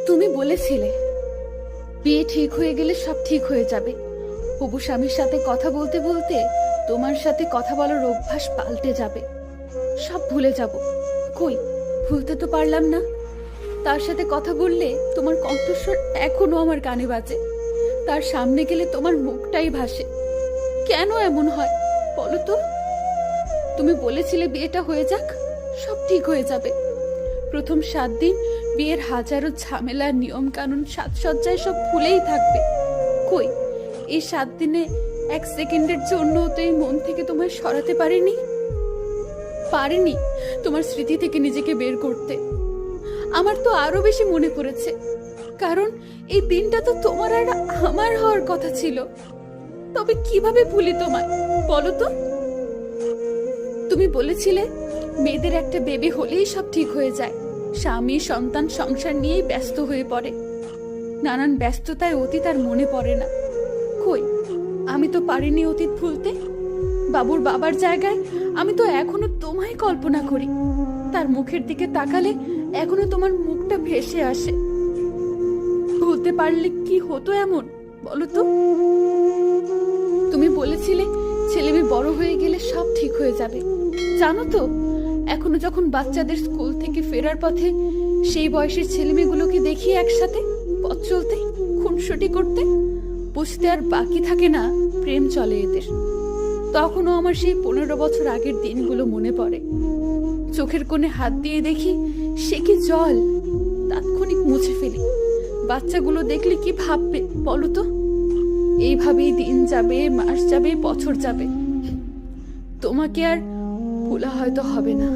তুমি বলেছিলে বিয়ে ঠিক হয়ে গেলে সব ঠিক হয়ে যাবে। হবু স্বামীর সাথে কথা বলতে বলতে তোমার সাথে কথা বলার অভ্যাস পাল্টে যাবে, সব ভুলে যাব। কই, ভুলতে তো পারলাম না। তার সাথে কথা বললে তোমার কণ্ঠস্বর এখনো আমার কানে বাজে, তার সামনে গেলে তোমার মুখটাই ভাসে। কেন এমন হয় বলো তো? তুমি বলেছিলে বিয়েটা হয়ে যাক, সব ঠিক হয়ে যাবে। প্রথম 7 দিন বিয়ের হাজারো ঝামেলা, নিয়ম কানুন, সাজসজ্জায় সব ভুলেই থাকবে। কই, এই 7 দিনে 1 সেকেন্ডের জন্য তো এই মন থেকে তোমায় সরাতে পারিনি তোমার স্মৃতি থেকে নিজেকে বের করতে। আমার তো আরো বেশি মনে পড়েছে, কারণ এই দিনটা তো তোমার আর আমার হওয়ার কথা ছিল। তবে কিভাবে ভুলি তোমায় বলো তো? তুমি বলেছিলে মেয়েদের একটা বেবি হলেই সব ঠিক হয়ে যায়, স্বামী সন্তান সংসার নিয়েই ব্যস্ত হয়ে পড়ে। নানান ব্যস্ততায় অতীত আর মনে পড়ে না। কই, আমি তো পারিনি অতীত ভুলতে। বাবুর বাবার জায়গায় আমি তো এখনো তোমায় কল্পনা করি, তার মুখের দিকে তাকালে এখনো তোমার মুখটা ভেসে আসে। ভুলতে পারলে কি হতো এমন বলো তো? তুমি বলেছিলে ছেলে মেয়ে বড় হয়ে গেলে সব ঠিক হয়ে যাবে। জানো তো, এখনো যখন বাচ্চাদের স্কুল থেকে ফেরার পথে সেই বয়সের ছেলে মেয়েগুলোকে দেখি একসাথে পথ চলতে, খুনসুটি করতে, বুঝতে আর বাকি থাকে না প্রেম চলে এদের। তখনও আমার সেই 15 বছর আগের দিনগুলো মনে পড়ে। চোখের কোণে হাত দিয়ে দেখি সে কি জল, তাৎক্ষণিক মুছে ফেলি। বাচ্চাগুলো দেখলে কি ভাববে বলো তো? এইভাবেই দিন যাবে, মাস যাবে, বছর যাবে। তোমাকে আর ভোলা হয়তো হবে না।